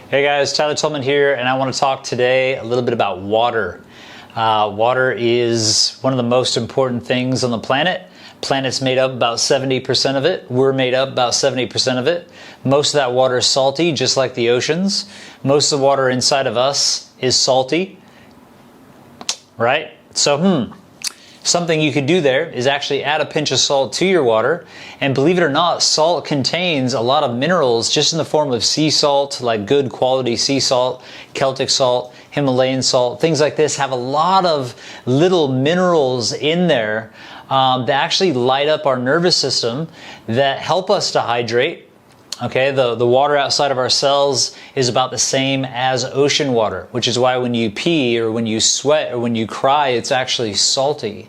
Hey guys, Tyler Tolman here, and I want to talk today a little bit about water. Water is one of the most important things on the planet. Planet's made up about 70% of it. We're made up about 70% of it. Most of that water is salty, just like the oceans. Most of the water inside of us is salty, right? So, something you could do there is actually add a pinch of salt to your water. And believe it or not, salt contains a lot of minerals just in the form of sea salt, like good quality sea salt, Celtic salt, Himalayan salt. Things like this have a lot of little minerals in there that actually light up our nervous system, that help us to hydrate. Okay, the water outside of our cells is about the same as ocean water, which is why when you pee or when you sweat or when you cry, it's actually salty.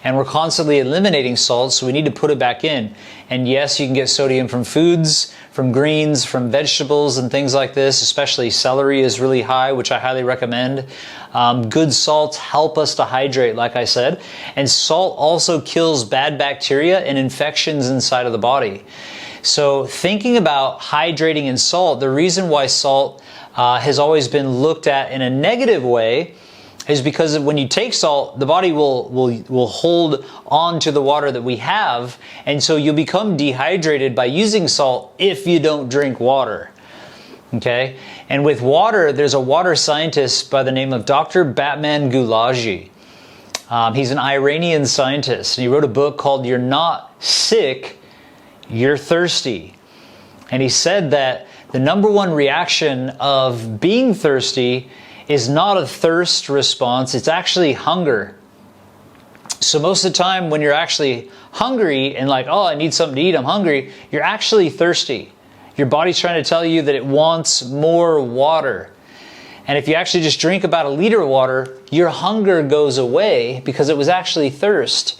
And we're constantly eliminating salt, so we need to put it back in. And yes, you can get sodium from foods, from greens, from vegetables and things like this, especially celery is really high, which I highly recommend. Good salts help us to hydrate, like I said. And salt also kills bad bacteria and infections inside of the body. So thinking about hydrating in salt, the reason why salt has always been looked at in a negative way is because when you take salt, the body will hold on to the water that we have, and so you'll become dehydrated by using salt if you don't drink water. Okay? And with water, there's a water scientist by the name of Dr. Batman Gulagi. He's an Iranian scientist, and he wrote a book called You're Not Sick, You're Thirsty. And he said that the number one reaction of being thirsty is not a thirst response, it's actually hunger. So most of the time when you're actually hungry and like, oh, I need something to eat, I'm hungry, you're actually thirsty. Your body's trying to tell you that it wants more water. And if you actually just drink about a liter of water, your hunger goes away because it was actually thirst.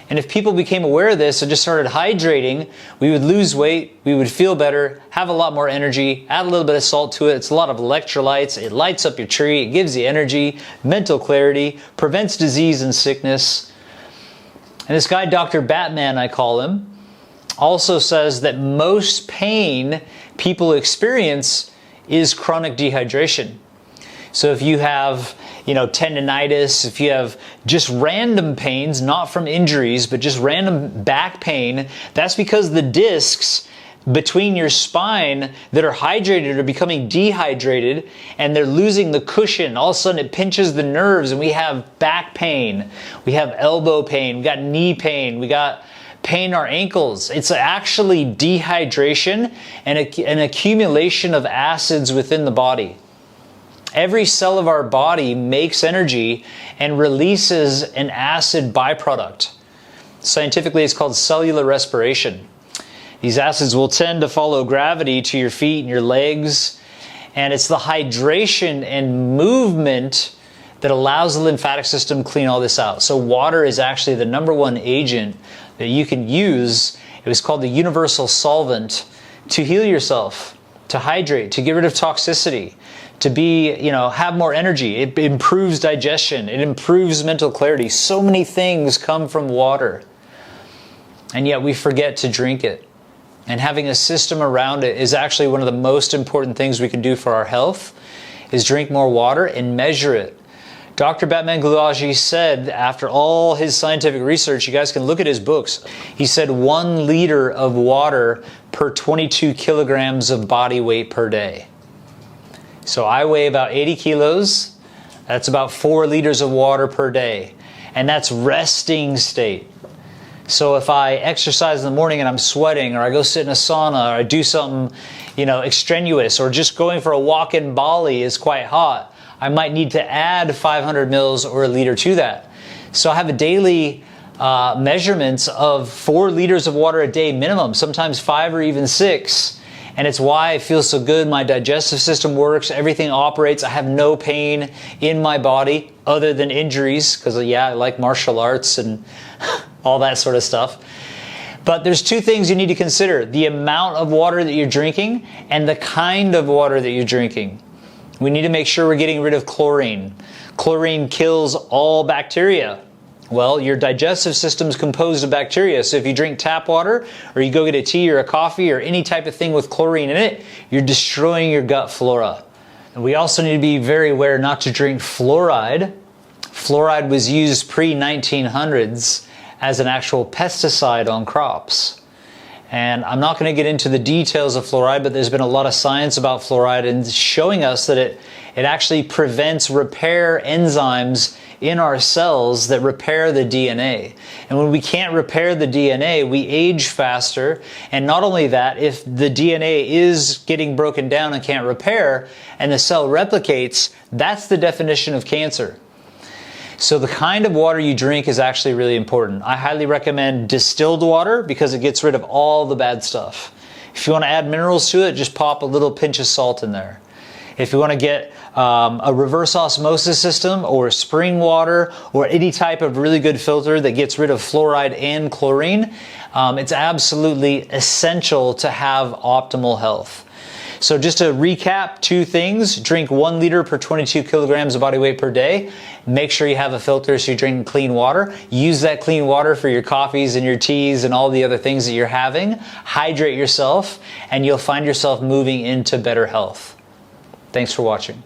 And if people became aware of this and just started hydrating, we would lose weight, we would feel better, have a lot more energy, add a little bit of salt to it. It's a lot of electrolytes. It lights up your tree. It gives you energy, mental clarity, prevents disease and sickness. And this guy, Dr. Batman, I call him, also says that most pain people experience is chronic dehydration. So if you have, tendinitis, if you have just random pains, not from injuries, but just random back pain, that's because the discs between your spine that are hydrated are becoming dehydrated and they're losing the cushion. All of a sudden it pinches the nerves and we have back pain, we have elbow pain, we got knee pain, we got pain in our ankles. It's actually dehydration and an accumulation of acids within the body. Every cell of our body makes energy and releases an acid byproduct. Scientifically, it's called cellular respiration. These acids will tend to follow gravity to your feet and your legs, and it's the hydration and movement that allows the lymphatic system to clean all this out. So water is actually the number one agent that you can use. It was called the universal solvent to heal yourself, to hydrate, to get rid of toxicity, to be, have more energy. It improves digestion. It improves mental clarity. So many things come from water. And yet we forget to drink it. And having a system around it is actually one of the most important things we can do for our health, is drink more water and measure it. Dr. Batman Gulagi said, after all his scientific research, you guys can look at his books, he said 1 liter of water per 22 kilograms of body weight per day. So I weigh about 80 kilos. That's about 4 liters of water per day. And that's resting state. So if I exercise in the morning and I'm sweating, or I go sit in a sauna, or I do something, extraneous, or just going for a walk in Bali is quite hot, I might need to add 500 mils or a liter to that. So I have a daily measurements of 4 liters of water a day minimum, sometimes 5 or even 6. And it's why I feel so good. My digestive system works. Everything operates. I have no pain in my body other than injuries because, I like martial arts and all that sort of stuff. But there's 2 things you need to consider: the amount of water that you're drinking and the kind of water that you're drinking. We need to make sure we're getting rid of chlorine. Chlorine kills all bacteria. Well, your digestive system is composed of bacteria. So if you drink tap water, or you go get a tea or a coffee or any type of thing with chlorine in it, you're destroying your gut flora. And we also need to be very aware not to drink fluoride. Fluoride was used pre-1900s as an actual pesticide on crops. And I'm not going to get into the details of fluoride, but there's been a lot of science about fluoride and showing us that it actually prevents repair enzymes in our cells that repair the DNA. And when we can't repair the DNA, we age faster. And not only that, if the DNA is getting broken down and can't repair, and the cell replicates, that's the definition of cancer. So the kind of water you drink is actually really important. I highly recommend distilled water because it gets rid of all the bad stuff. If you want to add minerals to it, just pop a little pinch of salt in there. If you want to get a reverse osmosis system or spring water or any type of really good filter that gets rid of fluoride and chlorine, it's absolutely essential to have optimal health. So just to recap, 2 things: drink 1 liter per 22 kilograms of body weight per day. Make sure you have a filter so you're drinking clean water. Use that clean water for your coffees and your teas and all the other things that you're having. Hydrate yourself and you'll find yourself moving into better health. Thanks for watching.